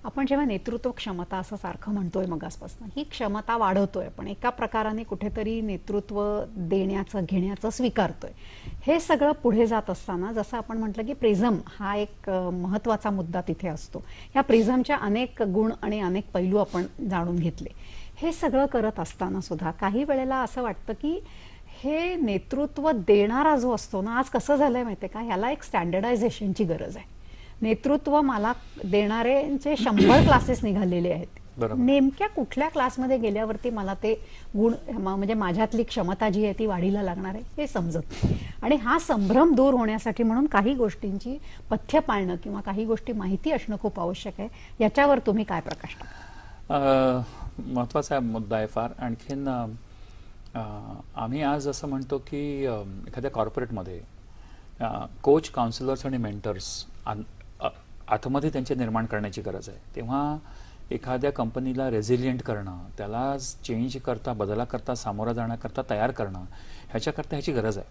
आपण जेव्हा नेतृत्व क्षमता असं सारखं म्हणतोय मगासपासून, ही क्षमता वाढवतोय, पण एका प्रकाराने कुठेतरी नेतृत्व देण्याचं घेण्याचं स्वीकारतोय. हे सगळं पुढे जात असताना जसं आपण म्हटलं की प्रिझम हा एक महत्त्वाचा मुद्दा तिथे असतो. ह्या प्रिझमच्या अनेक गुण आणि अनेक पैलू आपण जाणून घेतले. हे सगळं करत असताना सुद्धा काही वेळेला असं वाटतं की हे नेतृत्व देणारा जो असतो ना, आज कसं झालंय माहितीये का, ह्याला एक स्टँडर्डायझेशनची गरज आहे. नेतृत्व मला देणाऱ्यांचे 100 क्लासेस निघालेले आहेत. नेमक्या कुठल्या क्लासमध्ये गेल्यावरती मला ते गुण म्हणजे माझ्यातली क्षमता जी आहे ती वाढीला लागणार आहे हे समजत नाही. आणि हा संभ्रम दूर होण्यासाठी म्हणून काही गोष्टींची पथ्य पाळणं किंवा काही गोष्टी माहिती असणं खूप आवश्यक आहे. याच्यावर तुम्ही काय प्रकाश टाकता? महत्त्वाचा मुद्दा आहे फार. आणखीन आम्ही आज असं म्हणतो की एखाद्या कॉर्पोरेटमध्ये कोच, काउन्सिलर्स आणि मेंटर्स आतमध्ये त्यांचे निर्माण करण्याची गरज आहे. तेव्हा एखाद्या कंपनीला रेझिलियंट करणं, त्याला चेंज करता, बदलाकरता, सामोरा जाण्याकरता तयार करणं, ह्याच्याकरता ह्याची गरज आहे.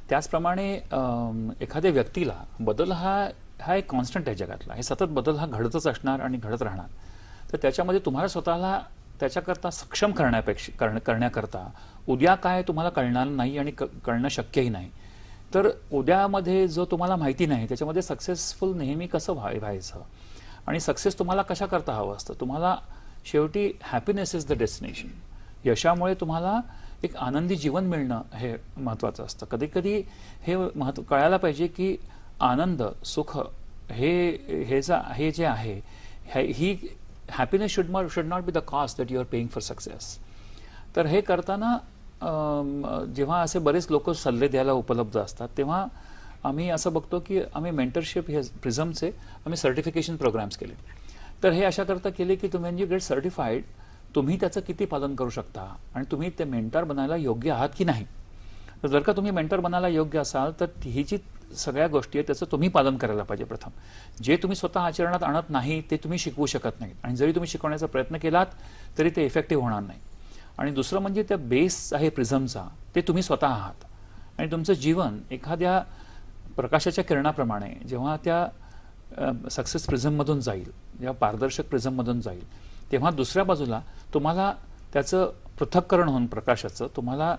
त्याचप्रमाणे एखाद्या व्यक्तीला बदल हा एक कॉन्स्टंट आहे जगातला. हे सतत बदल हा घडतच असणार आणि घडत राहणार. तर त्याच्यामध्ये तुम्हाला स्वतःला त्याच्याकरता सक्षम करण्याकरता उद्या काय तुम्हाला कळणार नाही आणि कळणं शक्यही नाही. तर उद्यामध्ये जो तुम्हाला माहिती नाही त्याच्यामध्ये सक्सेसफुल नेहमी कसं व्हायचं आणि सक्सेस तुम्हाला कशा करता हवं असतं. तुम्हाला शेवटी हॅपीनेस इज द डेस्टिनेशन. यशामुळे तुम्हाला एक आनंदी जीवन मिळणं हे महत्त्वाचं असतं. कधी कधी हे कळायला पाहिजे की आनंद, सुख हे जे आहे ही happiness should not be the cost that you are paying for success. तर हे करताना जेव्हा असे बरेच लोक सल्ले द्यायला उपलब्ध असतात तेव्हा आम्ही असं बघतो की आम्ही मेंटरशिप हे प्रिझमचे आम्ही सर्टिफिकेशन प्रोग्राम्स केले. तर हे अशा करता केले की तुम्ही यू गेट सर्टिफाईड, तुम्ही त्याचं किती पालन करू शकता आणि तुम्ही ते मेंटर बनायला योग्य आहात की नाही. तर जर का तुम्ही मेंटर बनायला योग्य असाल तर ही जी सगळ्या गोष्टी आहेत त्याचं तुम्ही पालन करायला पाहिजे. प्रथम जे तुम्ही स्वतः आचरणात आणत नाही ते तुम्ही शिकवू शकत नाही आणि जरी तुम्ही शिकवण्याचा प्रयत्न केलात तरी ते इफेक्टिव्ह होणार नाही. आणि दुसरं म्हणजे त्या बेस आहे प्रिझमचा, ते तुम्ही स्वतः आहात. आणि तुमचं जीवन एखाद्या प्रकाशाच्या किरणाप्रमाणे जेव्हा त्या सक्सेस प्रिझममधून जाईल, जेव्हा पारदर्शक प्रिझममधून जाईल, तेव्हा दुसऱ्या बाजूला तुम्हाला त्याचं पृथक्करण होऊन प्रकाशाचं तुम्हाला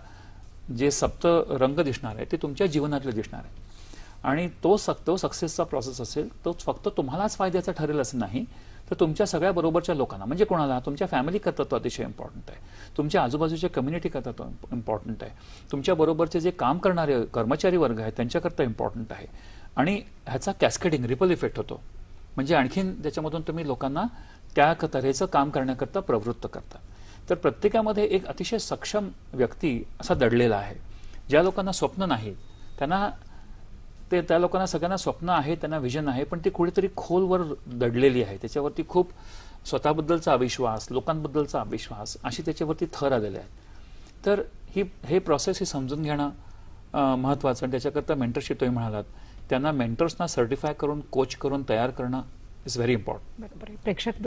जे सप्त रंग दिसणार आहे ते तुमच्या जीवनातले दिसणार आहे. आणि तो सक्सेसचा प्रोसेस असेल तो फक्त तुम्हालाच फायद्याचा ठरेल असं नाही, तर तुमच्या सगळ्या बरोबरच्या लोकांना, म्हणजे कोणाला, तुमच्या फॅमिली करता तो अतिशय इम्पॉर्टंट आहे, तुमच्या आजूबाजूच्या कम्युनिटी करता तो इम्पॉर्टंट आहे, तुमच्या बरोबरचे जे काम करणारे कर्मचारी वर्ग आहेत त्यांच्याकरता इम्पॉर्टंट आहे. आणि ह्याचा कॅस्केडिंग रिपल इफेक्ट होतो. म्हणजे आणखीन त्याच्यामधून तुम्ही लोकांना त्या तऱ्हेचं काम करण्याकरता प्रवृत्त करता. तर प्रत्येकामध्ये एक अतिशय सक्षम व्यक्ती असा दडलेला आहे. ज्या लोकांना स्वप्न नाही त्यांना त्या लोकांना सगळ्यांना स्वप्न आहे, त्यांना विजन आहे, पण ती कुठेतरी खोलवर दडलेली आहे. त्याच्यावरती खूप स्वतःबद्दलचा अविश्वास, लोकांबद्दलचा अविश्वास अशी त्याच्यावरती थर आलेले आहेत. तर हे प्रोसेस ही समजून घेणं महत्त्वाचं. आणि त्याच्याकरता मेंटरशिप तुम्ही म्हणालात, त्यांना मेंटर्सना सर्टिफाय करून, कोच करून तयार करणं इज व्हेरी इम्पॉर्टंट. बरोबर आहे. प्रेक्षक